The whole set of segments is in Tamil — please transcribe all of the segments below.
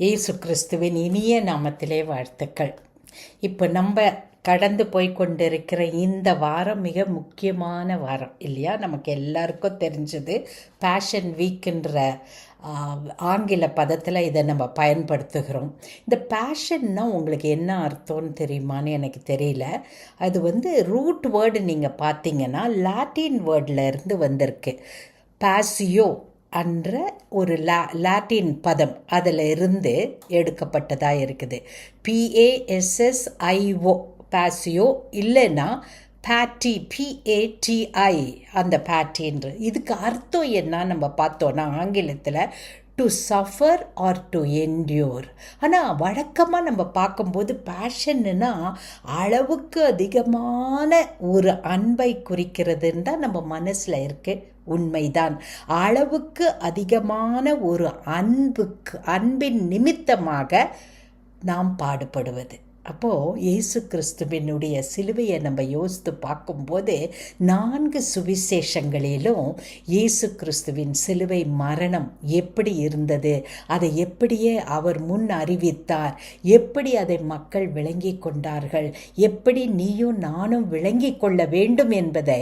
இயேசு கிறிஸ்துவின் இனிய நாமத்திலே வாழ்த்துக்கள். இப்போ நம்ம கடந்து போய் கொண்டிருக்கிற இந்த வாரம் மிக முக்கியமான வாரம் இல்லையா? நமக்கு எல்லாருக்கும் தெரிஞ்சது பேஷன் வீக்குன்ற ஆங்கில பதத்தில் இதை நம்ம பயன்படுத்துகிறோம். இந்த பேஷன்னா உங்களுக்கு என்ன அர்த்தம்னு தெரியுமான்னு எனக்கு தெரியல. அது ரூட் வேர்டு நீங்கள் பார்த்தீங்கன்னா லாட்டின் வேர்டில் இருந்து வந்திருக்கு. பாசியோ என்ற ஒரு லாட்டின் பதம் அதில் இருந்து எடுக்கப்பட்டதாக இருக்குது. PASSIO பாசியோ, இல்லைன்னா பேட்டி, PATI, அந்த பேட்டின்ற இதுக்கு அர்த்தம் என்ன நம்ம பார்த்தோன்னா ஆங்கிலத்தில் to suffer or to endure. ஆனால் வழக்கமாக நம்ம பார்க்கும்போது பேஷன்னா அளவுக்கு அதிகமான ஒரு அன்பை குறிக்கிறதுன்னு தான் நம்ம மனசில் இருக்குது. உண்மைதான். அளவுக்கு அதிகமான ஒரு அன்பின் நிமித்தமாக நாம் பாடுபடுவது. அப்போது இயேசு கிறிஸ்துவினுடைய சிலுவையை நம்ம யோசித்து பார்க்கும்போது 4 சுவிசேஷங்களிலும் இயேசு கிறிஸ்துவின் சிலுவை மரணம் எப்படி இருந்தது, அதை எப்படியே அவர் முன் அறிவித்தார், எப்படி அதை மக்கள் விளங்கி கொண்டார்கள், எப்படி நீயும் நானும் விளங்கி கொள்ள வேண்டும் என்பதை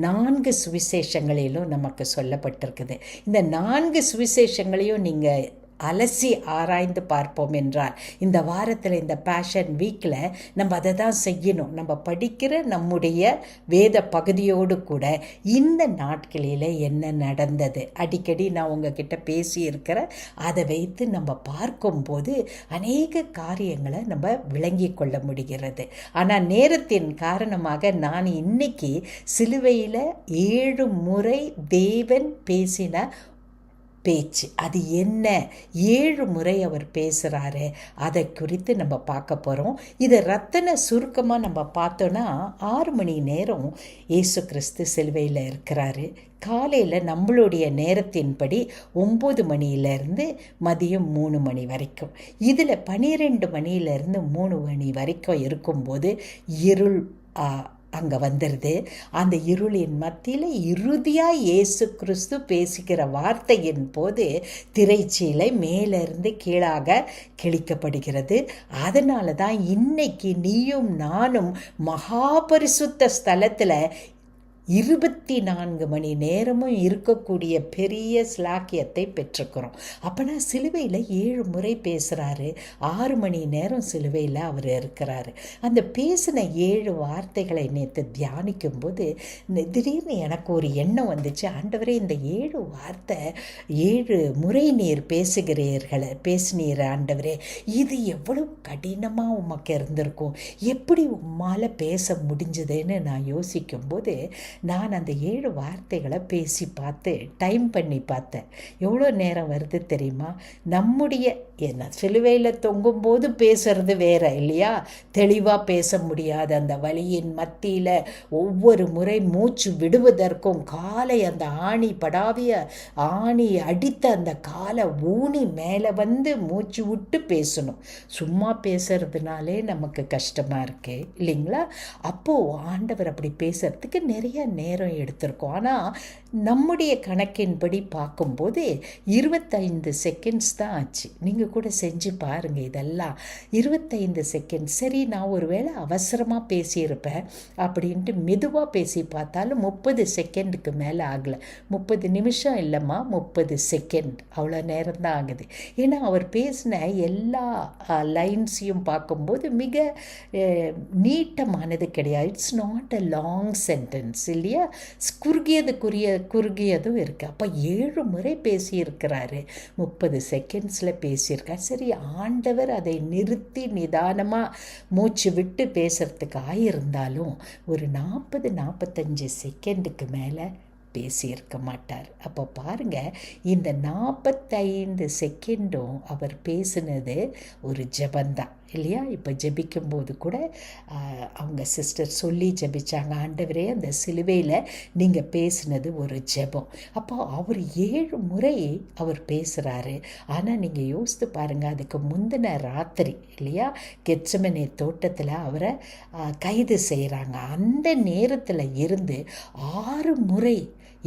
4 சுவிசேஷங்களிலும் நமக்கு சொல்லப்பட்டிருக்குது. இந்த 4 சுவிசேஷங்களையும் நீங்கள் அலசி ஆராய்ந்து பார்ப்போம் என்றால் இந்த வாரத்தில், இந்த பேஷன் வீக்கில் நம்ம அதை தான் செய்யணும். நம்ம படிக்கிற நம்முடைய வேத பகுதியோடு கூட இந்த நாட்களில் என்ன நடந்தது அடிக்கடி நான் உங்ககிட்ட பேசியிருக்கிற அதை வைத்து நம்ம பார்க்கும்போது அநேக காரியங்களை நம்ம விளங்கி கொள்ள முடிகிறது. ஆனால் நேரத்தின் காரணமாக நான் இன்னைக்கு சிலுவையில் 7 முறை தேவன் பேசின பேச்சு அது என்ன, 7 முறை அவர் பேசுகிறாரு, அதை குறித்து நம்ம பார்க்க போகிறோம். இதை ரத்தன சுருக்கமாக நம்ம பார்த்தோன்னா 6 மணி நேரம் இயேசு கிறிஸ்து சிலுவையில் இருக்கிறாரு. காலையில் நம்மளுடைய நேரத்தின்படி 9 மணியிலேருந்து மதியம் 3 மணி வரைக்கும், இதில் 12 மணியிலேருந்து 3 மணி வரைக்கும் இருக்கும்போது இருள் அங்கே வந்துடுது. அந்த இருளின் மத்தியில் இறுதியாக இயேசு கிறிஸ்து பேசுகிற வார்த்தையின் போது திரைச்சீலை மேலிருந்து கீழாக கிழிக்கப்படுகிறது. அதனால தான் இன்னைக்கு நீயும் நானும் மகாபரிசுத்த ஸ்தலத்தில் 24 மணி நேரமும் இருக்கக்கூடிய பெரிய ஸ்லாக்கியத்தை பெற்றுக்கிறோம். அப்போனா சிலுவையில் 7 முறை பேசுகிறாரு, 6 மணி நேரம் சிலுவையில் அவர் இருக்கிறாரு. அந்த பேசின 7 வார்த்தைகளை நேற்று தியானிக்கும் போது திடீர்னு எனக்கு ஒரு எண்ணம் வந்துச்சு. ஆண்டவரே, இந்த 7 வார்த்தை 7 முறை நீர் பேசினீர் ஆண்டவரே, இது எவ்வளவு கடினமாக உமக்கு இருந்திருக்கும், எப்படி உம்மால் பேச முடிஞ்சதுன்னு நான் யோசிக்கும்போது நான் அந்த 7 வார்த்தைகளை பேசி பார்த்து டைம் பண்ணி பார்த்தேன். எவ்வளோ நேரம் வருது தெரியுமா? நம்முடைய சிலுவையில் தொங்கும்போது பேசுறது வேற இல்லையா? தெளிவாக பேச முடியாது. அந்த வலியின் மத்தியில் ஒவ்வொரு முறை மூச்சு விடுவதற்கும் காலை அந்த ஆணி அடித்த அந்த காலை ஊனி மேலே மூச்சு விட்டு பேசணும். சும்மா பேசுறதுனாலே நமக்கு கஷ்டமாக இருக்கு இல்லைங்களா? அப்போது ஆண்டவர் அப்படி பேசுறதுக்கு நிறைய நேரம் எடுத்திருக்கோம். ஆனால் நம்முடைய கணக்கின்படி பார்க்கும்போது 25 செகண்ட்ஸ் தான் ஆச்சு. நீங்கள் கூட செஞ்சு பாருங்கள். இதெல்லாம் 25 செகண்ட். சரி, நான் ஒருவேளை அவசரமாக பேசியிருப்பேன் அப்படின்ட்டு மெதுவாக பேசி பார்த்தாலும் 30 செகண்டுக்கு மேலே ஆகலை. 30 நிமிஷம் இல்லைம்மா, 30 செகண்ட், அவ்வளோ நேரம் தான் ஆகுது. ஏன்னா அவர் பேசின எல்லா லைன்ஸையும் பார்க்கும்போது மிக நீட்டமானது கிடையாது. It's not a long sentence இல்லையா? குறுகியதும் இருக்குது. அப்போ 7 முறை பேசியிருக்கிறாரு, 30 செகண்ட்ஸில் பேசியிருக்கார். சரி, ஆண்டவர் அதை நிறுத்தி நிதானமாக மூச்சு விட்டு பேசுறதுக்கு ஆயிருந்தாலும் ஒரு 40-45 செகண்டுக்கு மேலே பேசியிருக்க மாட்டார். அப்போ பாருங்கள், இந்த 45 செகண்டும் அவர் பேசினது ஒரு ஜெபந்தான் இல்லையா? இப்போ ஜெபிக்கும்போது கூட அவங்க சிஸ்டர் சொல்லி ஜெபிச்சாங்க, ஆண்டவரே, அந்த சிலுவையில் நீங்கள் பேசினது ஒரு ஜெபம். அப்போ அவர் 7 முறை அவர் பேசுகிறாரு. ஆனால் நீங்கள் யோசித்து பாருங்கள், அதுக்கு முந்தின ராத்திரி இல்லையா, கெத்செமனே தோட்டத்தில் அவரை கைது செய்கிறாங்க. அந்த நேரத்தில் இருந்து 6 முறை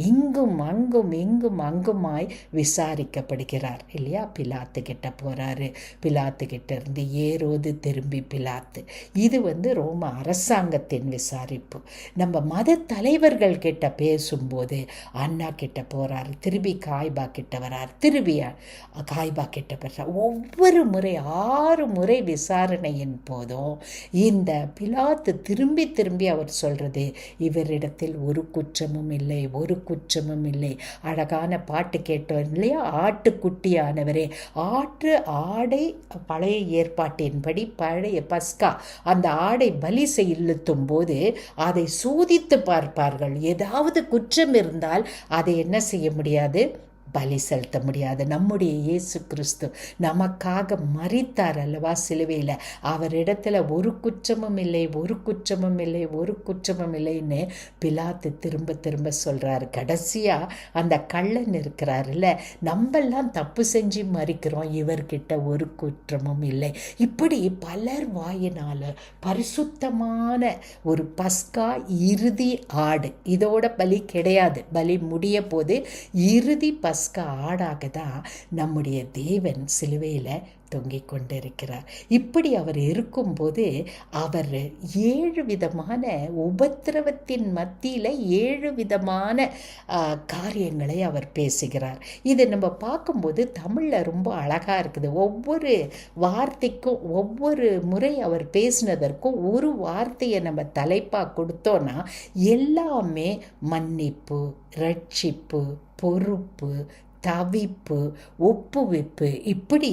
இங்கும் அங்கும் இங்கும் அங்குமாய் விசாரிக்கப்படுகிறார் இல்லையா. பிலாத்து கிட்ட போகிறாரு, பிலாத்து கிட்ட இருந்து ஏரோது திரும்பி பிலாத்து. இது ரோம அரசாங்கத்தின் விசாரிப்பு. நம்ம மத தலைவர்கள் கிட்ட பேசும்போது அண்ணா கிட்ட போகிறாரு, திரும்பி காய்பா கிட்ட வரார், திரும்பி காய்பா கிட்ட போகிறார். ஒவ்வொரு முறை 6 முறை விசாரணையின் போதும் இந்த பிலாத்து திரும்பி திரும்பி அவர் சொல்றது, இவரிடத்தில் ஒரு குற்றமும் இல்லை, ஒரு குற்றமும் இல்லை. அழகான பாட்டு கேட்டோம் இல்லையா, ஆட்டுக்குட்டியானவரே. ஆடை பழைய ஏற்பாட்டின்படி பழைய பஸ்கா அந்த ஆடை பலி செலுத்தும் போது அதை சோதித்து பார்ப்பார்கள். ஏதாவது குற்றம் இருந்தால் அதை என்ன செய்ய முடியாது, பலி செலுத்த முடியாது. நம்முடைய இயேசு கிறிஸ்து நமக்காக மரித்தார் அல்லவா சிலுவையில். அவரிடத்துல ஒரு குற்றமும் இல்லை, ஒரு குற்றமும் இல்லை, ஒரு குற்றமும் இல்லைன்னு பிலாத்து திரும்ப திரும்ப சொல்கிறாரு. கடைசியாக அந்த கள்ளன் இருக்கிறாருல்ல, நம்மெல்லாம் தப்பு செஞ்சு மறிக்கிறோம், இவர்கிட்ட ஒரு குற்றமும் இல்லை. இப்படி பலர் வாயினால் பரிசுத்தமான ஒரு பஸ்கா இறுதி ஆடு, இதோட பலி கிடையாது, பலி முடிய போது இறுதி பஸ்கா ஆடாக தான் நம்முடைய தேவன் சிலுவையில் தொங்கிக் கொண்டிருக்கிறார். இப்படி அவர் இருக்கும்போது அவர் 7 விதமான உபத்திரவத்தின் மத்தியில் 7 விதமான காரியங்களை அவர் பேசுகிறார். இதை நம்ம பார்க்கும்போது தமிழில் ரொம்ப அழகாக இருக்குது. ஒவ்வொரு வார்த்தைக்கும் ஒவ்வொரு முறை அவர் பேசினதற்கும் ஒரு வார்த்தையை நம்ம தலைப்பாக கொடுத்தோன்னா எல்லாமே மன்னிப்பு, ரட்சிப்பு, பொறுப்பு, தவிப்பு, ஒப்புவிப்பு, இப்படி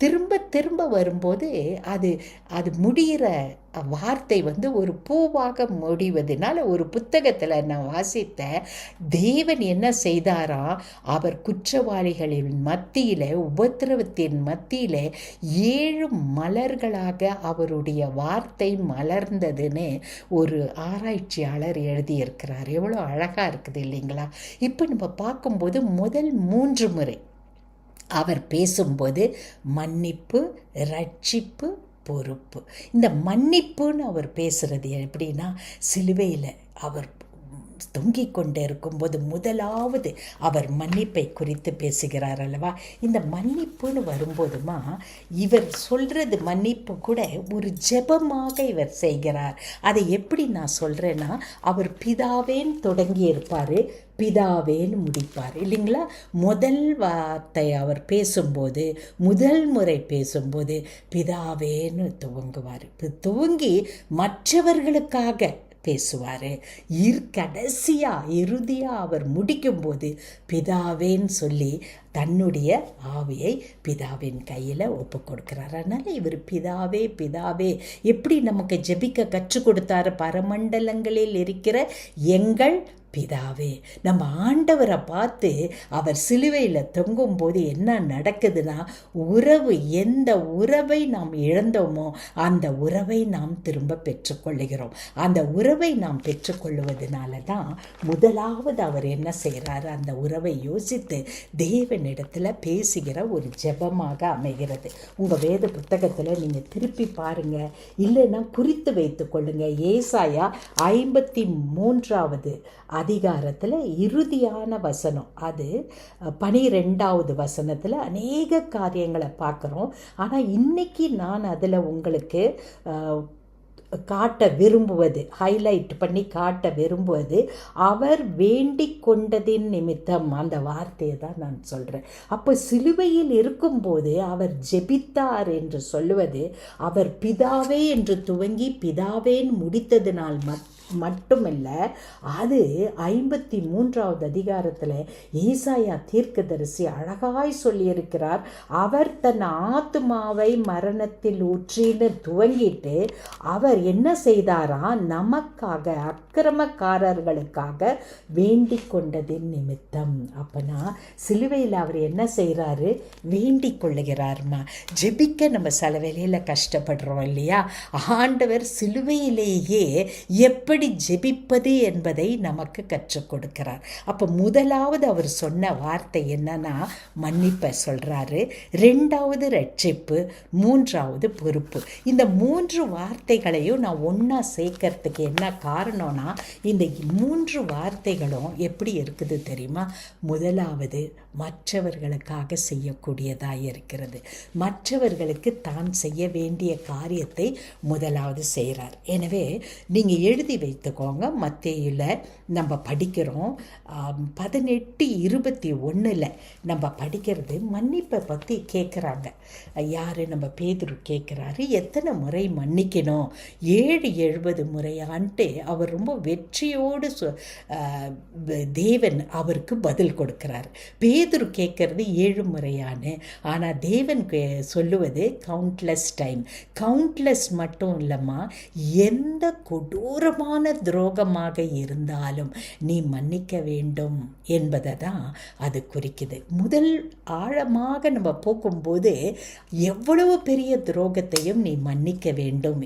திரும்ப திரும்ப வரும்போது அது முடிகிற வார்த்தை ஒரு பூவாக முடிவதனால ஒரு புத்தகத்தில் நான் வாசித்த தேவன் என்ன செய்தாரா, அவர் குற்றவாளிகளின் மத்தியில் உபத்திரவத்தின் மத்தியில் 7 மலர்களாக அவருடைய வார்த்தை மலர்ந்ததுன்னு ஒரு ஆராய்ச்சியாளர் எழுதியிருக்கிறார். எவ்வளோ அழகாக இருக்குது இல்லைங்களா. இப்போ நம்ம பார்க்கும்போது முதல் 3 முறை அவர் பேசும்போது மன்னிப்பு, ரட்சிப்பு, பொறுப்பு. இந்த மன்னிப்புன்னு அவர் பேசுகிறது எப்படின்னா, சிலுவையில் அவர் தொங்கிக் கொண்டே இருக்கும்போது முதலாவது அவர் மன்னிப்பை குறித்து பேசுகிறார் அல்லவா. இந்த மன்னிப்புன்னு வரும்போதுமா இவர் சொல்கிறது மன்னிப்பு கூட ஒரு ஜெபமாக இவர் செய்கிறார். அதை எப்படி நான் சொல்கிறேன்னா, அவர் பிதாவேன்னு தொடங்கி இருப்பார், பிதாவேன்னு முடிப்பார் இல்லைங்களா. முதல் வார்த்தை அவர் பேசும்போது, முதல் முறை பேசும்போது பிதாவேன்னு துவங்குவார். துவங்கி மற்றவர்களுக்காக பேசுவார். இறுதியாக அவர் முடிக்கும்போது பிதாவேன்னு சொல்லி தன்னுடைய ஆவியை பிதாவின் கையில் ஒப்பு கொடுக்குறார். அதனால் இவர் பிதாவே பிதாவே எப்படி நமக்கு ஜெபிக்க கற்றுக் கொடுத்தாரு. பரமண்டலங்களில் இருக்கிற எங்கள் பிதாவே. நம்ம ஆண்டவரை பார்த்து அவர் சிலுவையில் தொங்கும்போது என்ன நடக்குதுன்னா, உறவு, எந்த உறவை நாம் இழந்தோமோ அந்த உறவை நாம் திரும்ப பெற்றுக்கொள்ளுகிறோம். அந்த உறவை நாம் பெற்றுக்கொள்வதனால தான் முதலாவது அவர் என்ன செய்கிறாரு, அந்த உறவை யோசித்து தேவனிடத்தில் பேசுகிற ஒரு ஜெபமாக அமைகிறது. உங்கள் வேத புத்தகத்தில் நீங்கள் திருப்பி பாருங்கள், இல்லைன்னா குறித்து வைத்து கொள்ளுங்கள். ஏசாயா 53வது அதிகாரத்தில் இறுதியான வசனம், அது 12வது வசனத்தில் அநேக காரியங்களை பார்க்குறோம். ஆனால் இன்னைக்கு நான் அதில் உங்களுக்கு காட்ட விரும்புவது, ஹைலைட் பண்ணி காட்ட விரும்புவது, அவர் வேண்டிக் கொண்டதின் நிமித்தம், அந்த வார்த்தையை தான் நான் சொல்கிறேன். அப்போ சிலுவையில் இருக்கும்போது அவர் ஜெபித்தார் என்று சொல்லுவது, அவர் பிதாவே என்று துவங்கி பிதாவேன்னு முடித்ததினால் மட்டுமல்ல, அது 53வது அதிகாரத்தில் ஏசாயா தீர்க்கதரிசி அழகாய் சொல்லியிருக்கிறார். அவர் தன் ஆத்துமாவை மரணத்தில் ஊற்றின்னு துவங்கிட்டு அவர் என்ன செய்தாரா, நமக்காக, அக்கிரமக்காரர்களுக்காக வேண்டிக் கொண்டதின் நிமித்தம். அப்பனா சிலுவையில் அவர் என்ன செய்கிறாரு, வேண்டிக் கொள்ளுகிறார்மா. ஜெபிக்க நம்ம சில வேளையில் கஷ்டப்படுறோம் இல்லையா. ஆண்டவர் சிலுவையிலேயே எப்படி எப்படி ஜெபிப்பது என்பதை நமக்கு கற்றுக் கொடுக்கிறார். அப்போ முதலாவது அவர் சொன்ன வார்த்தை என்னன்னா மன்னிப்பை சொல்கிறாரு, ரெண்டாவது ரட்சிப்பு, மூன்றாவது பொறுப்பு. இந்த 3 வார்த்தைகளையும் நான் ஒன்றா சேர்க்கறதுக்கு என்ன காரணம்னா, இந்த 3 வார்த்தைகளும் எப்படி இருக்குது தெரியுமா? முதலாவது மற்றவர்களுக்காக செய்யக்கூடியதாக இருக்கிறது. மற்றவர்களுக்கு தான் செய்ய வேண்டிய காரியத்தை முதலாவது செய்கிறார். எனவே நீங்கள் எழுதி வைத்துக்கோங்க. மத்தேயுல நம்ம படிக்கிறோம் 18:21 நம்ம படிக்கிறது மன்னிப்பை பற்றி கேட்குறாங்க. யார்? நம்ம பேதுரு கேட்குறாரு, எத்தனை முறை மன்னிக்கணும்? 770 முறையான்ட்டு அவர் ரொம்ப வெற்றியோடு தேவன் அவருக்கு பதில் கொடுக்குறாரு. பேதுரு கேட்கறது 7 முறையானு, ஆனால் தேவன் சொல்லுவது கவுண்ட்லெஸ் டைம். கவுண்ட்லெஸ் மட்டும் இல்லைம்மா, எந்த கொடூரமான துரோகமாக இருந்தாலும் நீ மன்னிக்க வேண்டும் என்பதை தான் அது குறிக்குது. முதல் ஆழமாக நம்ம போகும்போது எவ்வளவு பெரிய துரோகத்தையும் நீ மன்னிக்க வேண்டும்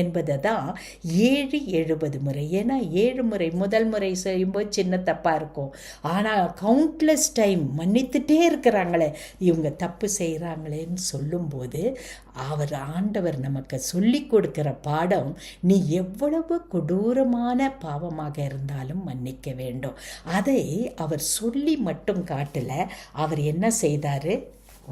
என்பதை தான் 770 முறை. ஏன்னா 7 முறை முதல் முறை செய்யும்போது சின்ன தப்பாக இருக்கும், ஆனால் கவுண்ட்லெஸ் டைம் மன்னித்துட்டே இருக்கிறாங்களே, இவங்க தப்பு செய்கிறாங்களேன்னு சொல்லும்போது ஆண்டவர் நமக்கு சொல்லி கொடுக்கிற பாடம், நீ எவ்வளவு கொடூரமான பாவமாக இருந்தாலும் மன்னிக்க வேண்டும். அதை அவர் சொல்லி மட்டும் காட்டல, அவர் என்ன செய்தார்?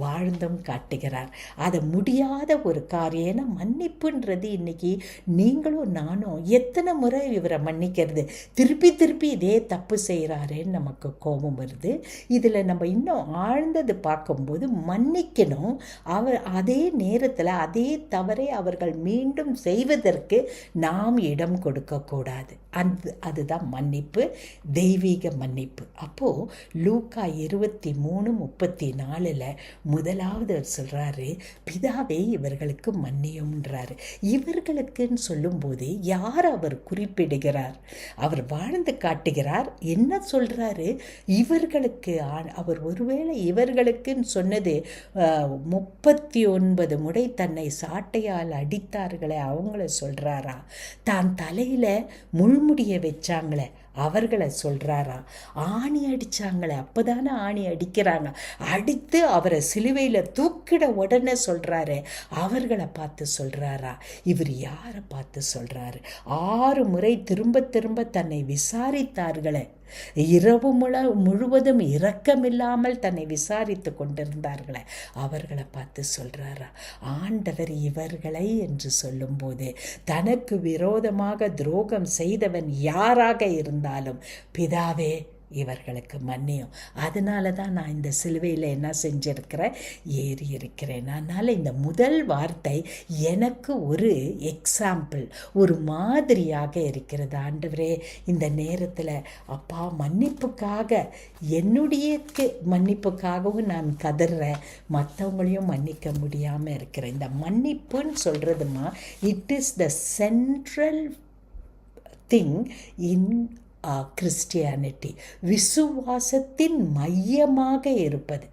வாழ்ந்தும் காட்டுகிறார். அது முடியாத ஒரு காரியம். ஏன்னா மன்னிப்புன்றது இன்னைக்கு நீங்களும் நானும் எத்தனை முறை இவரை மன்னிக்கிறது, திருப்பி திருப்பி இதே தப்பு செய்கிறாரேன்னு நமக்கு கோபம் வருது. இதில் நம்ம இன்னும் ஆழ்ந்தது பார்க்கும்போது மன்னிக்கணும், அதே நேரத்தில் அதே தவறை அவர்கள் மீண்டும் செய்வதற்கு நாம் இடம் கொடுக்கக்கூடாது. அதுதான் மன்னிப்பு, தெய்வீக மன்னிப்பு. அப்போது லூக்கா 23:34 முதலாவது அவர் சொல்கிறாரு, பிதாவே இவர்களுக்கு மன்னியும்ன்றாரு. இவர்களுக்குன்னு சொல்லும்போது யார் அவர் குறிப்பிடுகிறார்? அவர் வாழ்ந்து காட்டுகிறார். என்ன சொல்கிறாரு? இவர்களுக்கு. அவர் ஒருவேளை இவர்களுக்குன்னு சொன்னது 39 முறை தன்னை சாட்டையால் அடித்தார்களே அவங்கள சொல்கிறாரா? தான் தலையில் முள்முடியை வச்சாங்களே அவர்களை சொல்கிறாரா? ஆணி அடித்தாங்களே, அப்போதானே ஆணி அடிக்கிறாங்க, அடித்து அவரை சிலுவையில் தூக்கிட உடனே சொல்கிறாரு, அவர்களை பார்த்து சொல்கிறாரா? இவர் யாரை பார்த்து சொல்கிறாரு? 6 முறை திரும்ப திரும்ப தன்னை விசாரித்தார்களே, இரவு முழுவதும் இரக்கமில்லாமல் தன்னை விசாரித்து கொண்டிருந்தார்களே, அவர்களை பார்த்து சொல்கிறாரா? ஆண்டவர் இவர்களை என்று சொல்லும்போது தனக்கு விரோதமாக துரோகம் செய்தவன் யாராக இருந்தாலும் பிதாவே இவர்களுக்கு மன்னியும். அதனால தான் நான் இந்த சிலுவையில் என்ன செஞ்சிருக்கிறேன்? ஏறி இருக்கிறேன். அதனால் இந்த முதல் வார்த்தை எனக்கு ஒரு எக்ஸாம்பிள், ஒரு மாதிரியாக இருக்கிறது. ஆண்டவரே, இந்த நேரத்தில் அப்பா மன்னிப்புக்காக, என்னுடைய மன்னிப்புக்காகவும் நான் கதறேன், மற்றவங்களையும் மன்னிக்க முடியாமல் இருக்கிறேன். இந்த மன்னிப்புன்னு சொல்கிறதுமா, it is the central thing in Christianity. விசுவாசத்தின் மையமாக இருப்பது.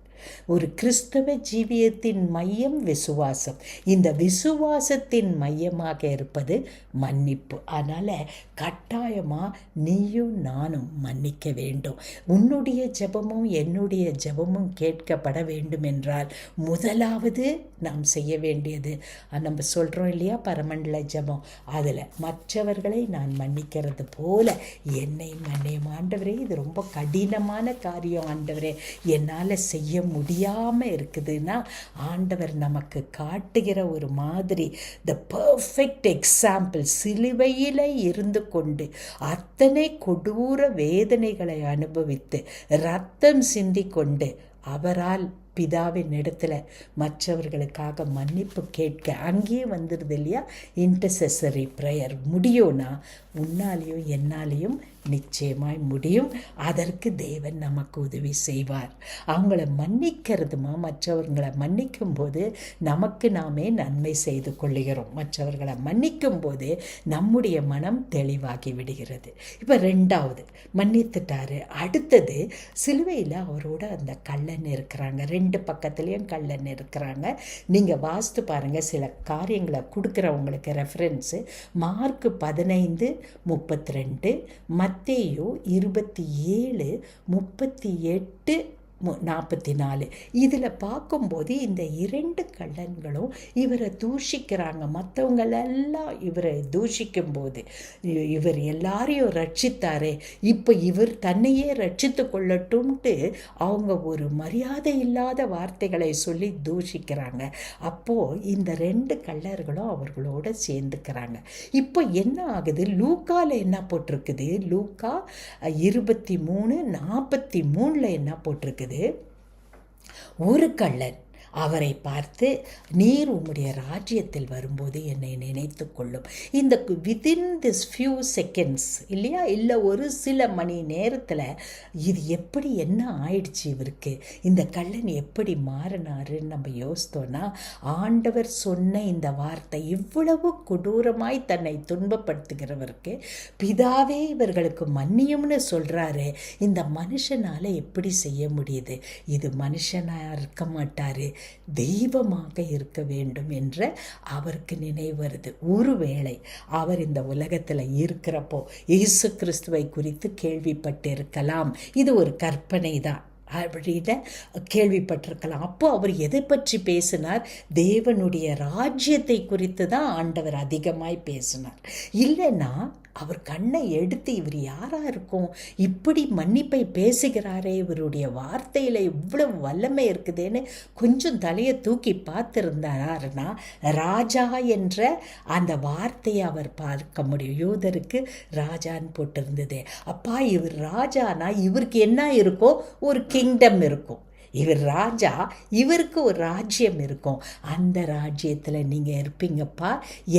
ஒரு கிறிஸ்தவ ஜீவியத்தின் மையம் விசுவாசம். இந்த விசுவாசத்தின் மையமாக இருப்பது மன்னிப்பு. அதனால் கட்டாயமாக நீயும் நானும் மன்னிக்க வேண்டும். உன்னுடைய ஜெபமும் என்னுடைய ஜெபமும் கேட்கப்பட வேண்டும் என்றால் முதலாவது நாம் செய்ய வேண்டியது, நம்ம சொல்கிறோம் இல்லையா பரமண்டல ஜெபம், அதில் மற்றவர்களை நான் மன்னிக்கிறது போல என்னை மன்னியும். ஆண்டவரே, இது ரொம்ப கடினமான காரியம் ஆண்டவரே, என்னால் செய்ய முடியாமல் இருக்குதுன்னா ஆண்டவர் நமக்கு காட்டுகிற ஒரு மாதிரி, த பர்ஃபெக்ட் எக்ஸாம்பிள், சிலுவையில் இருந்து கொண்டு அத்தனை கொடூர வேதனைகளை அனுபவித்து இரத்தம் சிந்தி கொண்டு அவரால் பிதாவின் இடத்துல மற்றவர்களுக்காக மன்னிப்பு கேட்க அங்கேயே வந்துடுது இல்லையா இன்டர்செசரி ப்ரேயர். முடியும்னா உன்னாலேயும் என்னாலேயும் நிச்சயமாய் முடியும். அதற்கு தேவன் நமக்கு உதவி செய்வார். அவங்கள மன்னிக்கிறதுமா, மற்றவர்களை மன்னிக்கும் போது நமக்கு நாமே நன்மை செய்து கொள்ளுகிறோம். மற்றவர்களை மன்னிக்கும் போது நம்முடைய மனம் தெளிவாகி விடுகிறது. இப்போ ரெண்டாவது மன்னித்துட்டாரு. அடுத்தது சிலுவையில் அவரோட அந்த கள்ளன் இருக்கிறாங்க, ரெண்டு பக்கத்துலேயும் கள்ளன் இருக்கிறாங்க. நீங்கள் வாசித்து பாருங்கள், சில காரியங்களை கொடுக்குறவங்களுக்கு ரெஃபரன்ஸு மார்க் 15:32, மத்தேயு 27:38-44. இதில் பார்க்கும்போது இந்த இரண்டு கள்ளன்களும் இவரை தூஷிக்கிறாங்க. மற்றவங்களெல்லாம் இவரை தூஷிக்கும் போது இவர் எல்லாரையும் ரட்சித்தாரே, இப்போ இவர் தன்னையே ரட்சித்து கொள்ளட்டும்ட்டு அவங்க ஒரு மரியாதை இல்லாத வார்த்தைகளை சொல்லி தூஷிக்கிறாங்க. அப்போது இந்த ரெண்டு கள்ளர்களும் அவர்களோட சேர்ந்துக்கிறாங்க. இப்போ என்ன ஆகுது, லூக்காவில் என்ன போட்டிருக்குது, லூக்கா 23:43 என்ன போட்டிருக்குது, ஒரு கள்ளன் அவரை பார்த்து, நீர் உம்முடைய ராஜ்யத்தில் வரும்போது என்னை நினைத்து கொள்ளும். இந்த வித்தின் திஸ் ஃபியூ செகண்ட்ஸ் இல்லையா, இல்லை ஒரு சில மணி நேரத்தில் இது எப்படி என்ன ஆயிடுச்சு இவருக்கு, இந்த கள்ளன் எப்படி மாறினாருன்னு நம்ம யோசித்தோன்னா, ஆண்டவர் சொன்ன இந்த வார்த்தை இவ்வளவு கொடூரமாய் தன்னை துன்பப்படுத்துகிறவருக்கு பிதாவே இவர்களுக்கு மன்னியும்னு சொல்கிறாரு. இந்த மனுஷனால் எப்படி செய்ய முடியுது, இது மனுஷனாக இருக்க மாட்டார், தெய்வமாக இருக்க வேண்டும் என்ற அவருக்கு நினைவு வருது. ஒருவேளை அவர் இந்த உலகத்தில் இருக்கிறப்போ இயேசு கிறிஸ்துவை குறித்து கேள்விப்பட்டு இருக்கலாம். இது ஒரு கற்பனை தான் அப்படின்னு கேள்விப்பட்டிருக்கலாம். அப்போ அவர் எதை பற்றி பேசினார், தேவனுடைய ராஜ்யத்தை குறித்து தான் ஆண்டவர் அதிகமாய் பேசினார். இல்லைன்னா அவர் கண்ணை எடுத்து இவர் யாராக இருக்கும், இப்படி மன்னிப்பை பேசுகிறாரே, இவருடைய வார்த்தையில் இவ்வளவு வல்லமை இருக்குதுன்னு கொஞ்சம் தலையை தூக்கி பார்த்துருந்தாருன்னா ராஜா என்ற அந்த வார்த்தையை அவர் பார்க்க முடியும். யூதருக்கு ராஜான்னு போட்டிருந்தது. அப்பா இவர் ராஜானா இவருக்கு என்ன இருக்கும், ஒரு கிங்டம் இருக்கும். இவர் ராஜா, இவருக்கு ஒரு ராஜ்யம் இருக்கும். அந்த ராஜ்யத்தில் நீங்கள் இருப்பீங்கப்பா,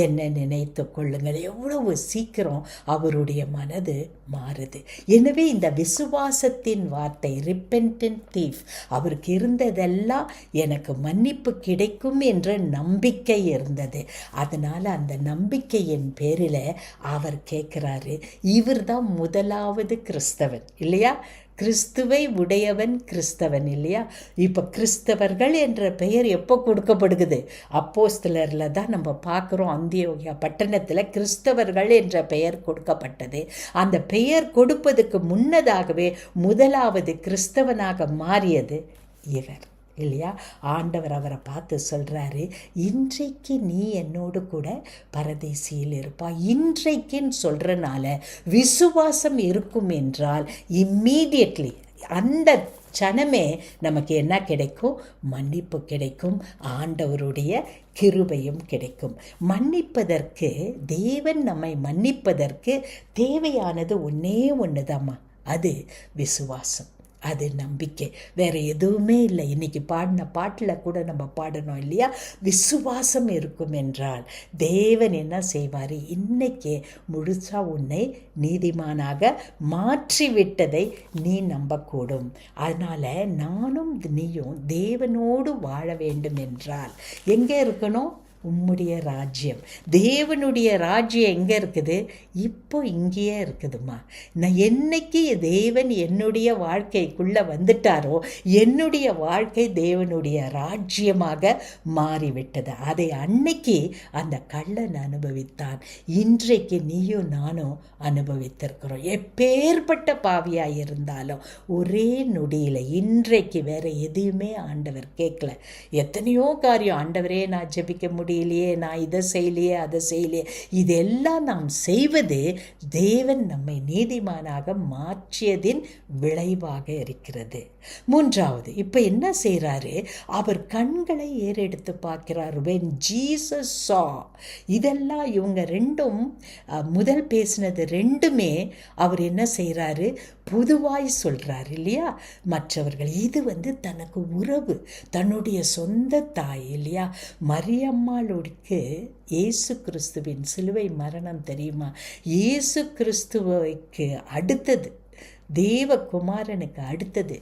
என்ன நினைத்து கொள்ளுங்கள். எவ்வளவு சீக்கிரம் அவருடைய மனது மாறுது. எனவே இந்த விசுவாசத்தின் வார்த்தை, ரிப்பென்டன்ட் தீஃப், அவருக்கு இருந்ததெல்லாம் எனக்கு மன்னிப்பு கிடைக்கும் என்ற நம்பிக்கை இருந்தது. அதனால் அந்த நம்பிக்கையின் பேரில் அவர் கேட்குறாரு, இவர் தான் முதலாவது கிறிஸ்தவன் இல்லையா, கிறிஸ்துவை உடையவன் கிறிஸ்தவன் இல்லையா. இப்போ கிறிஸ்தவர்கள் என்ற பெயர் எப்போ கொடுக்கப்படுகிறது, அப்போஸ்தலரில் தான் நம்ம பார்க்குறோம். அந்தியோகியா பட்டணத்தில் கிறிஸ்தவர்கள் என்ற பெயர் கொடுக்கப்பட்டது. அந்த பெயர் கொடுப்பதுக்கு முன்னதாகவே முதலாவது கிறிஸ்தவனாக மாறியது இவர் இல்லையா. ஆண்டவர் அவரை பார்த்து சொல்கிறாரு, இன்றைக்கு நீ என்னோடு கூட பரதேசியில் இருப்பா. இன்றைக்குன்னு சொல்கிறனால விசுவாசம் இருக்கும் என்றால் இம்மீடியட்லி அந்த சனமே நமக்கு என்ன கிடைக்கும், மன்னிப்பு கிடைக்கும், ஆண்டவருடைய கிருபையும் கிடைக்கும். மன்னிப்பதற்கு, தேவன் நம்மை மன்னிப்பதற்கு தேவையானது ஒன்றே ஒன்று தாம்மா, அது விசுவாசம், அது நம்பிக்கை, வேறு எதுவுமே இல்லை. இன்றைக்கி பாடின பாட்டில் கூட நம்ம பாடணும் இல்லையா, விசுவாசம் இருக்கும் என்றால் தேவன் என்ன செய்வார், இன்னைக்கே முழுசாக உன்னை நீதிமானாக மாற்றிவிட்டதை நீ நம்பக்கூடும். அதனால் நானும் நீயும் தேவனோடு வாழ வேண்டும் என்றால் எங்கே இருக்கணும், உம்முடைய ராஜ்யம், தேவனுடைய ராஜ்யம் எங்கே இருக்குது, இப்போ இங்கேயே இருக்குதுமா. நான் என்னைக்கு தேவன் என்னுடைய வாழ்க்கைக்குள்ளே வந்துட்டாரோ என்னுடைய வாழ்க்கை தேவனுடைய ராஜ்யமாக மாறிவிட்டது. அதை அன்னைக்கு அந்த கள்ளன் அனுபவித்தான். இன்றைக்கு நீயும் நானும் அனுபவித்திருக்கிறோம். எப்பேற்பட்ட பாவியாக இருந்தாலும் ஒரே நொடியில் இன்றைக்கு வேறு எதையுமே ஆண்டவர் கேட்கல. எத்தனையோ காரியம், ஆண்டவரே நான் ஜெபிக்க முடியலையே, நான் இதை செய்யலையே அதை செய்யலையே, இதெல்லாம் நாம் செய்வது தேவன் நம்மை நீதிமானாக மாற்றியதின் விளைவாக இருக்கிறது. மூன்றாவது, இப்போ என்ன செய்கிறாரு, அவர் கண்களை ஏறெடுத்து பார்க்கிறார். when Jesus saw, இதெல்லாம் இவங்க ரெண்டும் முதல் பேசினது ரெண்டுமே அவர் என்ன செய்கிறாரு, பொதுவாய் சொல்கிறார் இல்லையா. மற்றவர்கள் இது தனக்கு உறவு, தன்னுடைய சொந்த தாய் இல்லையா, மரியம்மாள் அம்மாளுக்கு இயேசு கிறிஸ்துவின் சிலுவை மரணம் தெரியுமா? இயேசு கிறிஸ்துவுக்கு அடுத்தது, தேவகுமாரனுக்கு அடுத்தது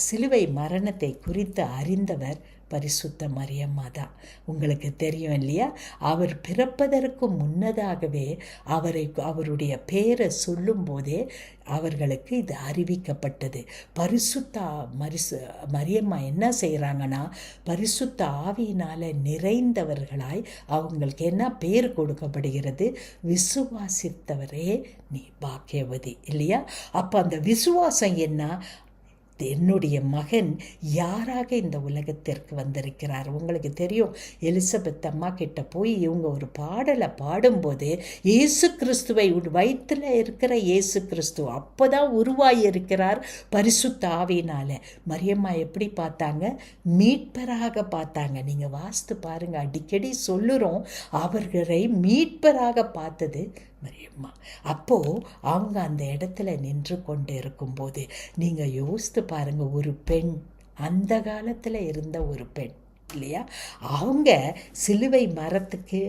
சிலுவை மரணத்தை குறித்து அறிந்தவர் பரிசுத்த மரியம்மா தான். உங்களுக்கு தெரியும் இல்லையா? அவர் பிறப்பதற்கு முன்னதாகவே அவருடைய பேரை சொல்லும் போதே அவர்களுக்கு இது அறிவிக்கப்பட்டது. மரியம்மா என்ன செய்கிறாங்கன்னா, பரிசுத்த ஆவியினால் நிறைந்தவர்களாய் அவங்களுக்கு என்ன பேர் கொடுக்கப்படுகிறது? விசுவாசித்தவரே நீ பாக்கியவதி, இல்லையா? அப்போ அந்த விசுவாசம் என்ன? என்னுடைய மகன் யாராக இந்த உலகத்திற்கு வந்திருக்கிறார். உங்களுக்கு தெரியும், எலிசபெத் அம்மா கிட்ட போய் இவங்க ஒரு பாடலை பாடும்போது இயேசு கிறிஸ்துவை வயிற்றில் இருக்கிற இயேசு கிறிஸ்து அப்போதான் உருவாயிருக்கிறார் பரிசுத்த ஆவியினால. மரியம்மா எப்படி பார்த்தாங்க? மீட்பராக பார்த்தாங்க. நீங்கள் வாஸ்து பாருங்க, அடிக்கடி சொல்லுறோம், அவர்களை மீட்பராக பார்த்தது மரியம்மா. அப்போது அவங்க அந்த இடத்துல நின்று கொண்டு இருக்கும்போது நீங்கள் யோசித்து பாருங்க, ஒரு பெண், அந்த காலத்தில் இருந்த ஒரு பெண் இல்லையா, அவங்க சிலுவை மரத்துக்கு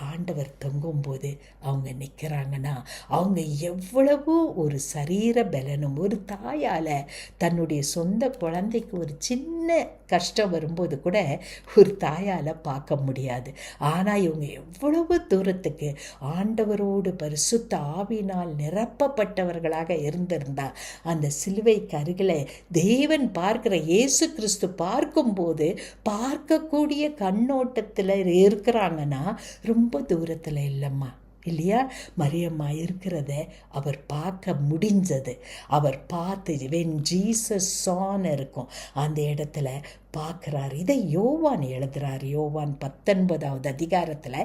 ஆண்டவர் தொங்கும்போது அவங்க நிற்கிறாங்கன்னா அவங்க எவ்வளவு ஒரு சரீர பலனும். ஒரு தாயால் தன்னுடைய சொந்த குழந்தைக்கு ஒரு சின்ன கஷ்டம் வரும்போது கூட ஒரு தாயால் பார்க்க முடியாது. ஆனால் இவங்க எவ்வளவு தூரத்துக்கு ஆண்டவரோடு பரிசுத்த ஆவியினால் நிரப்பப்பட்டவர்களாக இருந்திருந்தா அந்த சிலுவை கருகில் தேவன் பார்க்கிற இயேசு கிறிஸ்து பார்க்கும்போது பார்க்கக்கூடிய கண்ணோட்டத்தில் இருக்கிறாங்கன்னா ரொம்ப தூரத்தில் இல்லைம்மா, இல்லையா? மரியம்மா இருக்கிறத அவர் பார்க்க முடிஞ்சது. அவர் பார்த்து வென் ஜீசஸ் சான் இருக்கும் அந்த இடத்துல பார்க்குறாரு. இதை யோவான் எழுதுகிறார். யோவான் 19வது அதிகாரத்தில்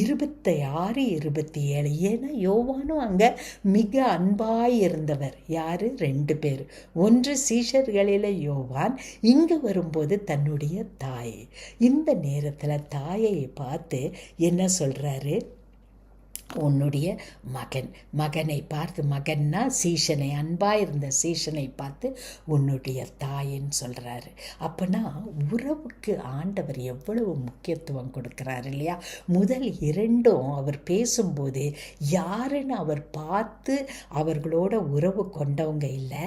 26, 27. ஏன்னா யோவானும் அங்கே மிக அன்பாய் இருந்தவர். யார்? 2 பேர். ஒன்று சீஷர்களில் யோவான், இங்கே வரும்போது தன்னுடைய தாய். இந்த நேரத்தில் தாயை பார்த்து என்ன சொல்கிறாரு? உன்னுடைய மகனை பார்த்து, மகன்னா சீஷனை, அன்பாக இருந்த சீஷனை பார்த்து உன்னுடைய தாயின்னு சொல்கிறாரு. அப்போனா உறவுக்கு ஆண்டவர் எவ்வளவு முக்கியத்துவம் கொடுக்குறாரு இல்லையா? முதல் 2ம் அவர் பேசும்போது யாருன்னு அவர் பார்த்து அவர்களோட உறவு கொண்டவங்க இல்லை.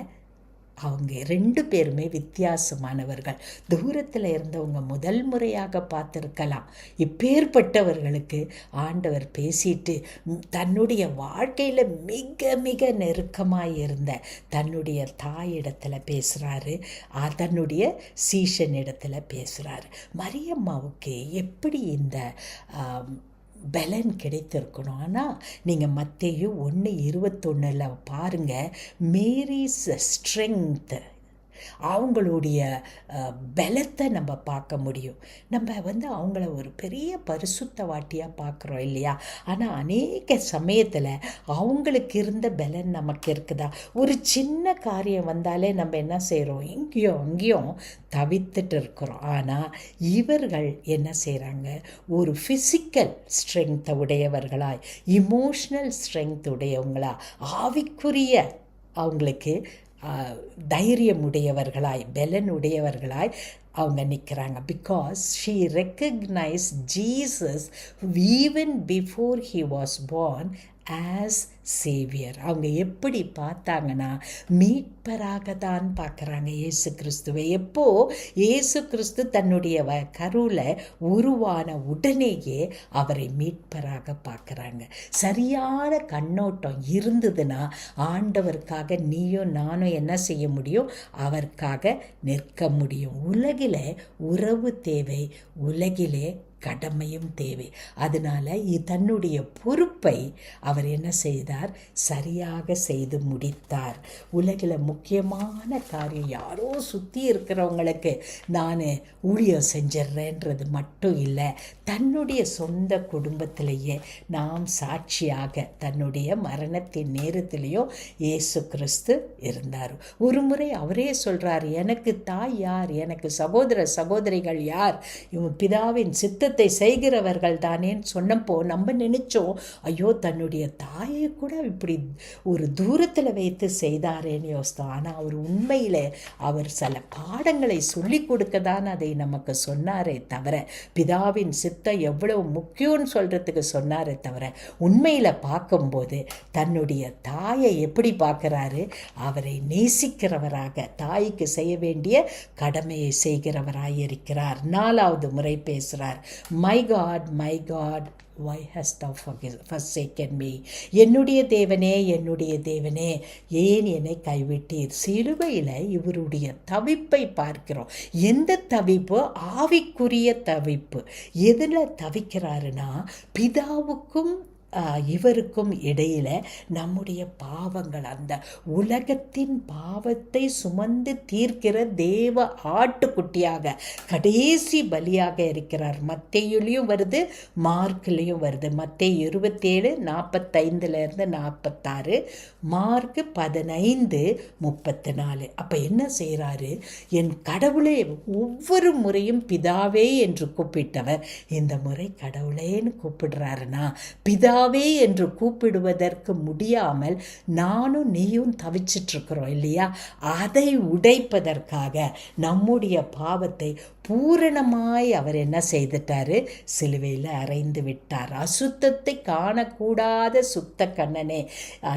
அவங்க 2 பேருமே வித்தியாசமானவர்கள். தூரத்தில் இருந்தவங்க முதல் முறையாக பார்த்துருக்கலாம். இப்பேற்பட்டவர்களுக்கு ஆண்டவர் பேசிட்டு தன்னுடைய வாழ்க்கையில் மிக மிக நெருக்கமாக இருந்த தன்னுடைய தாயிடத்தில் பேசுகிறாரு, தன்னுடைய சீஷனிடத்தில் பேசுகிறாரு. மரியம்மாவுக்கு எப்படி இந்த பலன் கிடைத்திருக்கணும்? ஆனால் நீங்கள் மத்தேயு 1:21 பாருங்கள், மேரிஸ் ஸ்ட்ரெங்த், அவங்களுடைய பலத்தை நம்ம பார்க்க முடியும். நம்ம அவங்கள ஒரு பெரிய பரிசுத்தவாட்டியாக பார்க்குறோம் இல்லையா? ஆனால் அநேக சமயத்தில் அவங்களுக்கு இருந்த பலன் நமக்கு இருக்குதா? ஒரு சின்ன காரியம் வந்தாலே நம்ம என்ன செய்கிறோம்? இங்கேயும் அங்கேயும் தவித்துட்டு இருக்கிறோம். ஆனால் இவர்கள் என்ன செய்கிறாங்க? ஒரு ஃபிசிக்கல் ஸ்ட்ரென்த்தை உடையவர்களாய், இமோஷ்னல் ஸ்ட்ரென்த் உடையவங்களா, ஆவிக்குரிய அவங்களுக்கு தைரியம் உடையவர்களாய், பலன் உடையவர்களாய் அவங்க நிற்கிறாங்க. Because she recognise Jesus even before he was born as Xavier. அவங்க எப்படி பார்த்தாங்கன்னா மீட்பராக தான் பார்க்குறாங்க இயேசு கிறிஸ்துவை. எப்போ இயேசு கிறிஸ்து தன்னுடைய கருவில் உருவான உடனேயே அவரை மீட்பராக பார்க்குறாங்க. சரியான கண்ணோட்டம் இருந்ததுன்னா ஆண்டவருக்காக நீயும் நானும் என்ன செய்ய முடியும்? அவருக்காக நிற்க முடியும். உலகில் உறவு தேவை, உலகிலே கடமையும் தேவை. அதனால் தன்னுடைய பொறுப்பை அவர் என்ன செய்தார்? சரியாக செய்து முடித்தார். உலகில் முக்கியமான காரியம், யாரோ சுற்றி இருக்கிறவங்களுக்கு நான் ஊழியம் செஞ்சிட்றேன்றது மட்டும் இல்லை, தன்னுடைய சொந்த குடும்பத்திலேயே நாம் சாட்சியாக தன்னுடைய மரணத்தின் நேரத்திலேயும் இயேசு கிறிஸ்து இருந்தார். ஒரு முறை அவரே சொல்கிறார், எனக்கு தாய் யார், எனக்கு சகோதர சகோதரிகள் யார், இவங்க பிதாவின் சித்த சித்தத்தை செய்கிறவர்கள் தானேன்னு சொன்னப்போ நம்ம நினைச்சோம், ஐயோ தன்னுடைய தாயை கூட இப்படி ஒரு தூரத்தில் வைத்து செய்தாரேன்னு யோசித்தோம். ஆனால் அவர் உண்மையில் அவர் சில பாடங்களை சொல்லி கொடுக்க தான் அதை நமக்கு சொன்னாரே தவிர, பிதாவின் சித்தம் எவ்வளவு முக்கியம்னு சொல்கிறதுக்கு சொன்னாரே தவிர, உண்மையில் பார்க்கும்போது தன்னுடைய தாயை எப்படி பார்க்குறாரு, அவரை நேசிக்கிறவராக, தாய்க்கு செய்ய வேண்டிய கடமையை செய்கிறவராக இருக்கிறார். 4வது முறை பேசுகிறார், my God my God why hast thou forsaken me? என்னுடைய தேவனே என்னுடைய தேவனே ஏன் என்னை கைவிட்டீர்? சிலுவையில் இவருடைய தவிப்பை பார்க்கிறோம். எந்த தவிப்பு? ஆவிக்குரிய தவிப்பு. எதில் தவிக்கிறாருன்னா, பிதாவுக்கும் இவருக்கும் இடையில நம்முடைய பாவங்கள், அந்த உலகத்தின் பாவத்தை சுமந்து தீர்க்கிற தேவ ஆட்டுக்குட்டியாக கடைசி பலியாக இருக்கிறார். மத்தேயுலையும் வருது, மார்க்லையும் வருது. மத்தேயு 27:45-46, மார்க் 15:34. அப்போ என்ன செய்கிறாரு? என் கடவுளே, ஒவ்வொரு முறையும் பிதாவே என்று கூப்பிட்டவர் இந்த முறை கடவுளேன்னு கூப்பிடுறாருன்னா, பிதாவே என்று கூப்பிடுவதற்கு முடியாமல் நானும் நீயும் தவிச்சிட்ருக்கிறோம் இல்லையா? அதை உடைப்பதற்காக நம்முடைய பாவத்தை பூரணமாய் அவர் என்ன செய்துட்டாரு? சிலுவையில் அறைந்து விட்டார். அசுத்தத்தை காணக்கூடாத சுத்த கண்ணனே,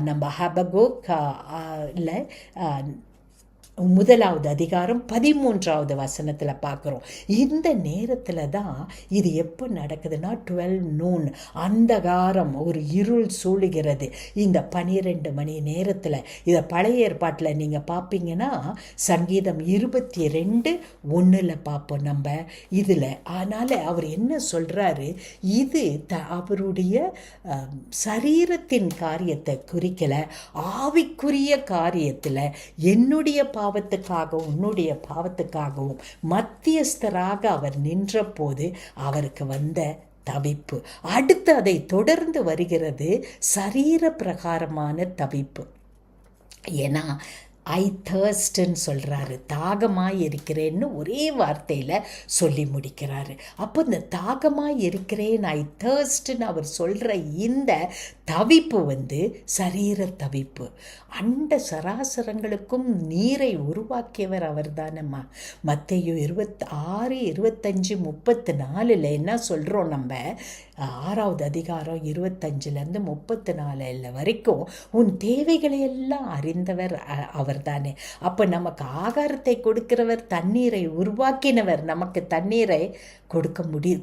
நம்ம ஹபகூக் 1வது அதிகாரம் 13வது வசனத்தில் பார்க்குறோம். இந்த நேரத்தில் தான் இது எப்போ நடக்குதுன்னா, 12 noon, அந்தகாரம், ஒரு இருள் சூழுகிறது. இந்த 12 மணி நேரத்தில், இதை பழைய ஏற்பாட்டில் நீங்கள் பார்ப்பீங்கன்னா சங்கீதம் 22:1 பார்ப்போம் நம்ம இதில். அதனால் அவர் என்ன சொல்கிறாரு, இது அவருடைய சரீரத்தின் காரியத்தை குறிக்கலை, ஆவிக்குரிய காரியத்தில் என்னுடைய பாவத்துக்காகவும் உன்னுடைய பாவத்துக்காகவும் மத்தியஸ்தராக அவர் நின்ற போது அவருக்கு வந்த தவிப்பு. அடுத்து அதை தொடர்ந்து வருகிறது சரீர பிரகாரமான தவிப்பு. ஏன்னா ஐ தர்ஸ்ட்ன்னு சொல்கிறாரு, தாகமாக இருக்கிறேன்னு ஒரே வார்த்தையில் சொல்லி முடிக்கிறாரு. அப்போ இந்த தாகமாக இருக்கிறேன், ஐ தர்ஸ்ட்ன்னு அவர் சொல்கிற இந்த தவிப்பு சரீர தவிப்பு. அண்ட சராசரங்களுக்கும் நீரை உருவாக்கியவர் அவர் தானம்மா. மத்தேயு 26:25-34 என்ன சொல்கிறோம் நம்ம? 6வது அதிகாரம் 25-34 வரைக்கும் உன் தேவைகளை எல்லாம் அறிந்தவர் அவர் தானே. அப்போ நமக்கு ஆகாரத்தை கொடுக்கிறவர், தண்ணீரை உருவாக்கினவர், நமக்கு தண்ணீரை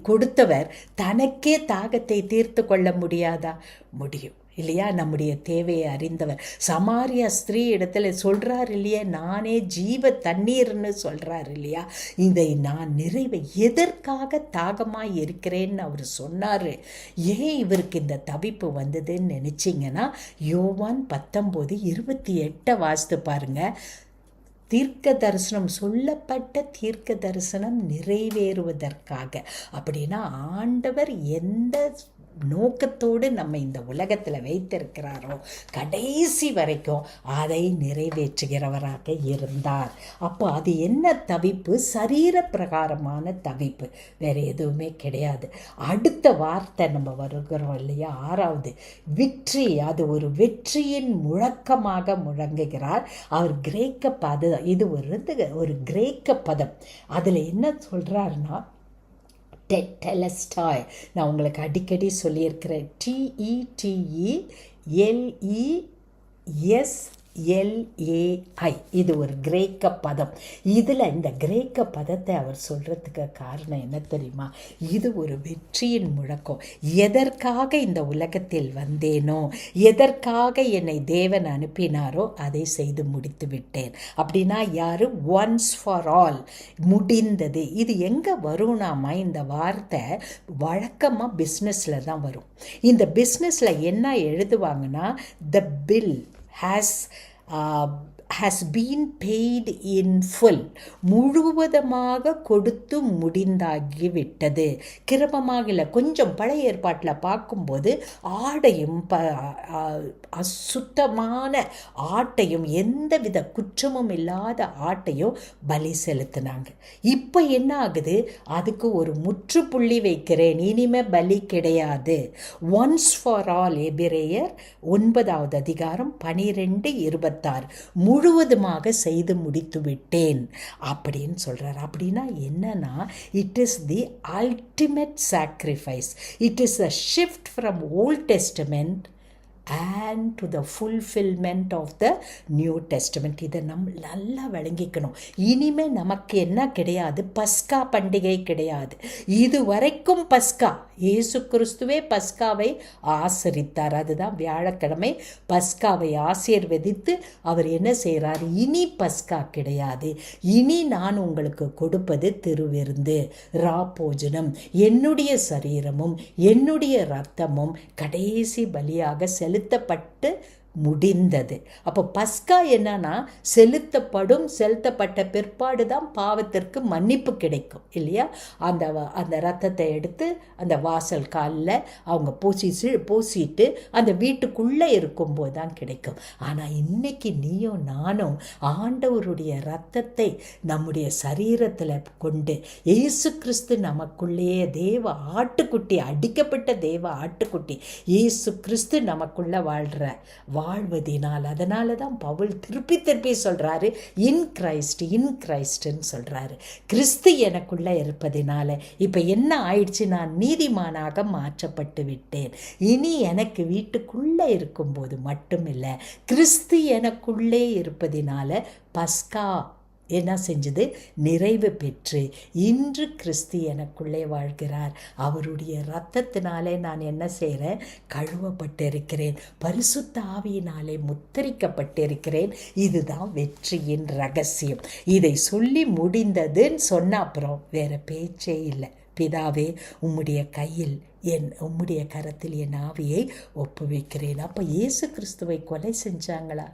கொடுத்தவர் தனக்கே தாகத்தை தீர்த்து கொள்ள முடியாதா? முடியும் இல்லையா? நம்முடைய தேவையை அறிந்தவர். சமாரியா ஸ்திரீ இடத்துல சொல்கிறார் இல்லையா, நானே ஜீவ தண்ணீர்னு சொல்கிறார் இல்லையா? இதை நான் நிறைவை எதற்காக தாகமாக இருக்கிறேன்னு அவர் சொன்னார். ஏன் இவருக்கு இந்த தவிப்பு வந்ததுன்னு நினச்சிங்கன்னா, யோவான் 19:28 வாசித்து பாருங்க. தீர்க்க தரிசனம், சொல்லப்பட்ட தீர்க்க தரிசனம் நிறைவேறுவதற்காக. அப்படின்னா ஆண்டவர் எந்த நோக்கத்தோடு நம்ம இந்த உலகத்தில் வைத்திருக்கிறாரோ கடைசி வரைக்கும் அதை நிறைவேற்றுகிறவராக இருந்தார். அப்போ அது என்ன தவிப்பு? சரீர பிரகாரமான தவிப்பு, வேறு எதுவுமே கிடையாது. அடுத்த வார்த்தை நம்ம வருகிறோம் இல்லையா, 6வது விக்ட்ரி. அது ஒரு வெற்றியின் முழக்கமாக முழங்குகிறார் அவர். கிரேக்க பதம் இது, ஒரு கிரேக்க பதம். அதில் என்ன சொல்கிறாருன்னா, டெட்டலஸ்டாய். நான் உங்களுக்கு அடிக்கடி சொல்லியிருக்கிறேன், TETELESLAI. இது ஒரு கிரேக்க பதம். இதில் இந்த கிரேக்க பதத்தை அவர் சொல்கிறதுக்கு காரணம் என்ன தெரியுமா? இது ஒரு வெற்றியின் முழக்கம். எதற்காக இந்த உலகத்தில் வந்தேனோ, எதற்காக என்னை தேவன் அனுப்பினாரோ அதை செய்து முடித்து விட்டேன். அப்படின்னா யார்? ஒன்ஸ் ஃபார் ஆல், முடிந்தது. இது எங்கே வரும்னாமா? இந்த வார்த்தை வழக்கமாக பிஸ்னஸில் தான் வரும். இந்த பிஸ்னஸில் என்ன எழுதுவாங்கன்னா, the bill has has been paid in full. முழுவதமாக கொடுத்து முடிந்தாகிவிட்டது. கிரமமாக இல்லை, கொஞ்சம் பழைய ஏற்பாட்டில் பார்க்கும்போது ஆடையும் அசுத்தமான ஆட்டையும் எந்தவித குற்றமும் இல்லாத ஆட்டையும் பலி செலுத்தினாங்க. இப்போ என்ன ஆகுது? அதுக்கு ஒரு முற்றுப்புள்ளி வைக்கிறேன், இனிமே பலி கிடையாது. ஒன்ஸ் ஃபார் ஆல், எபிரேயர் 9வது அதிகாரம் 12:26, முழுவதுமாக செய்து முடித்து விட்டேன் அப்படின்னு சொல்றார். அப்படின்னா என்னன்னா, it is the ultimate sacrifice. It is a shift from Old Testament and to the fulfillment of the New Testament. இதை நல்லா விளங்கிக்கணும். இனிமே நமக்கு என்ன கிடையாது? பஸ்கா பண்டிகை கிடையாது. இதுவரைக்கும் பஸ்கா, இயேசு கிறிஸ்துவே பஸ்காவை ஆசரித்தார். அதுதான் வியாழக்கிழமை பஸ்காவை ஆசீர்வதித்து அவர் என்ன செய்கிறார்? இனி பஸ்கா கிடையாது, இனி நான் உங்களுக்கு கொடுப்பது திருவிருந்து, ராப்போஜனம், என்னுடைய சரீரமும் என்னுடைய இரத்தமும் கடைசி பலியாக செலுத்தப்பட்டு முடிந்தது. அப்போ பஸ்கா என்னன்னா, செலுத்தப்பட்ட பிற்பாடு தான் பாவத்திற்கு மன்னிப்பு கிடைக்கும் இல்லையா? அந்த ரத்தத்தை எடுத்து அந்த வாசல் காலில் அவங்க பூசிட்டு அந்த வீட்டுக்குள்ளே இருக்கும்போது தான் கிடைக்கும். ஆனால் இன்னைக்கு நீயும் நானும் ஆண்டவருடைய ரத்தத்தை நம்முடைய சரீரத்தில் கொண்டு, இயேசு கிறிஸ்து நமக்குள்ளேயே தேவ ஆட்டுக்குட்டி, அடிக்கப்பட்ட தேவ ஆட்டுக்குட்டி இயேசு கிறிஸ்து நமக்குள்ள வாழ்வதினால், அதனால தான் பவுல் திருப்பி சொல்றாரு, இன் கிரைஸ்ட்ன்னு சொல்றாரு. கிறிஸ்து எனக்குள்ள இருப்பதினால இப்ப என்ன ஆயிடுச்சு? நான் நீதிமானாக மாற்றப்பட்டு விட்டேன். இனி எனக்கு வீட்டுக்குள்ள இருக்கும்போது மட்டுமில்லை, கிறிஸ்து எனக்குள்ளே இருப்பதினால பஸ்கா என்ன செஞ்சது? நிறைவு பெற்று இன்று கிறிஸ்து எனக்குள்ளே வாழ்கிறார். அவருடைய இரத்தத்தினாலே நான் என்ன செய்கிறேன்? கழுவப்பட்டிருக்கிறேன், பரிசுத்த ஆவியினாலே முத்திரிக்கப்பட்டிருக்கிறேன். இதுதான் வெற்றியின் ரகசியம். இதை சொல்லி முடிந்ததுன்னு சொன்ன அப்புறம் வேற பேச்சே இல்லை. பிதாவே, உம்முடைய கரத்தில் என் ஆவியை ஒப்புவிக்கிறேன். அப்போ இயேசு கிறிஸ்துவை கொலை செஞ்சாங்களா?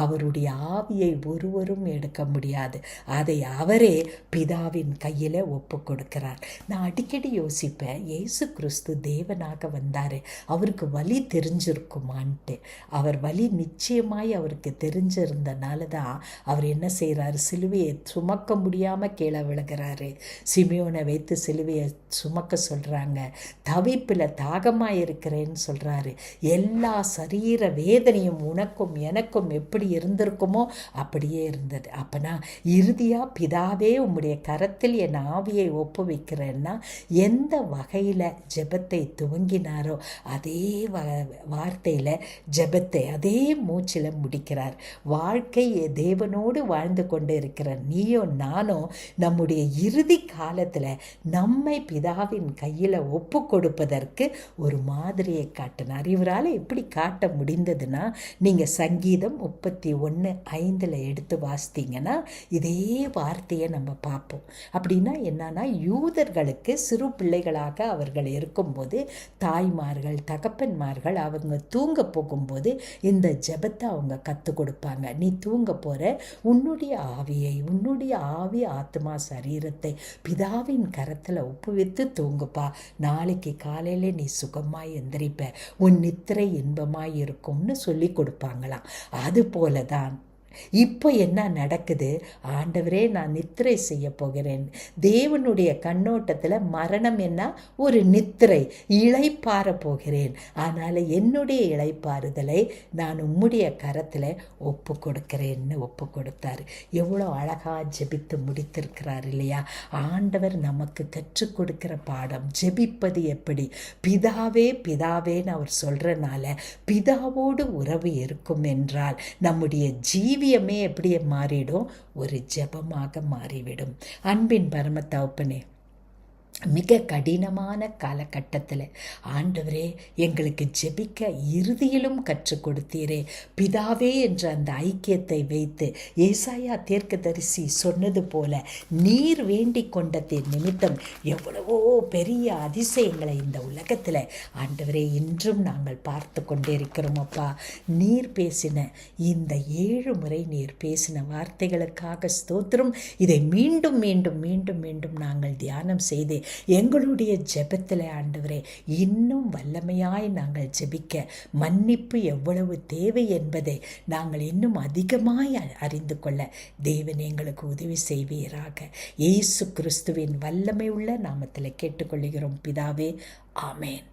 அவருடைய ஆவியை ஒருவரும் எடுக்க முடியாது. அதை அவரே பிதாவின் கையில் ஒப்பு கொடுக்கிறார். நான் அடிக்கடி யோசிப்பேன், இயேசு கிறிஸ்து தேவனாக வந்தார், அவருக்கு வலி தெரிஞ்சிருக்குமான்ட்டு. அவர் வலி நிச்சயமாய் அவருக்கு தெரிஞ்சிருந்தனால தான் அவர் என்ன செய்கிறாரு? சிலுவையை சுமக்க முடியாமல் கீழே விழுகிறாரு. சிமியோனை வைத்து சிலுவையை சுமக்க சொல்கிறாங்க. தவிப்பில் தாகமாக இருக்கிறேன்னு சொல்கிறாரு. எல்லா சரீர வேதனையும் உனக்கும் எனக்கும் எப்படி இருந்திருக்குமோ அப்படியே இருந்தது. அப்பனா இறுதியாக பிதாவே, உம்முடைய கரத்தில் என் ஆவியை ஒப்பு வைக்கிறேன்னா எந்த வகையில் ஜெபத்தை துவங்கினாரோ அதே வார்த்தையில் ஜெபத்தை அதே மூச்சில் முடிக்கிறார். வாழ்க்கை தேவனோடு வாழ்ந்து கொண்டு இருக்கிற நீயும் நானும் நம்முடைய இறுதி காலத்தில் நம்மை பிதாவின் கையில் ஒப்பு கொடுப்பதற்கு ஒரு மாதிரியை காட்டினார். இவரால் எப்படி காட்ட முடிந்ததுன்னா, நீங்கள் சங்கீதம் 31:5 எடுத்து வாசித்தீங்கன்னா இதே வார்த்தையை நம்ம பார்ப்போம். அப்படின்னா என்னன்னா, யூதர்களுக்கு சிறு பிள்ளைகளாக அவர்கள் இருக்கும்போது தாய்மார்கள், தகப்பன்மார்கள் அவங்க தூங்க போகும்போது இந்த ஜெபத்தை அவங்க கற்றுக் கொடுப்பாங்க. நீ தூங்க போகிற, உன்னுடைய ஆவி ஆத்மா சரீரத்தை பிதாவின் கரத்தில் ஒப்புவித்து தூங்குப்பா. நாளைக்கு காலையில் நீ சுகமாய் எந்திரிப்ப, உன் நித்திரை இன்பமாய் இருக்கும்னு சொல்லி கொடுப்பாங்களாம். அது போலதான் இப்போ என்ன நடக்குது? ஆண்டவரே, நான் நித்திரை செய்ய போகிறேன். தேவனுடைய கண்ணோட்டத்தில் மரணம் என்ன? ஒரு நித்திரை, இளைப்பாற போகிறேன். அதனால் என்னுடைய இளைப்பாறுதலை நான் உம்முடைய கரத்தில் ஒப்பு கொடுக்கிறேன்னு ஒப்பு கொடுத்தாரு. எவ்வளோ அழகாக ஜெபித்து முடித்திருக்கிறார் இல்லையா? ஆண்டவர் நமக்கு கற்றுக் கொடுக்கிற பாடம் ஜெபிப்பது எப்படி. பிதாவேன்னு அவர் சொல்கிறனால பிதாவோடு உறவு இருக்கும் என்றால் நம்முடைய ஜீவியமே எப்படி மாறிடும்? ஒரு ஜெபமாக மாறிவிடும். அன்பின் பரம தகப்பனே, மிக கடினமான காலகட்டத்தில் ஆண்டவரே எங்களுக்கு ஜெபிக்க இறுதியிலும் கற்றுக் கொடுத்தீரே. பிதாவே என்ற அந்த ஐக்கியத்தை வைத்து ஏசாயா தீர்க்கதரிசி சொன்னது போல நீர் வேண்டிக் கொண்டதின் நிமித்தம் எவ்வளவோ பெரிய அதிசயங்களை இந்த உலகத்தில் ஆண்டவரே இன்றும் நாங்கள் பார்த்து கொண்டே இருக்கிறோம். அப்பா, நீர் பேசின இந்த 7 முறை நீர் பேசின வார்த்தைகளுக்காக ஸ்தோத்திரம். இதை மீண்டும் மீண்டும் மீண்டும் மீண்டும் நாங்கள் தியானம் செய்து எங்களுடைய ஜெபத்தில் ஆண்டவரே இன்னும் வல்லமையாய் நாங்கள் ஜெபிக்க மன்னிப்பு எவ்வளவு தேவை என்பதை நாங்கள் இன்னும் அதிகமாய் அறிந்து கொள்ள தேவன் எங்களுக்கு உதவி செய்வீராக. இயேசு கிறிஸ்துவின் வல்லமை உள்ள நாமத்தில் கேட்டுக்கொள்கிறோம் பிதாவே. ஆமேன்.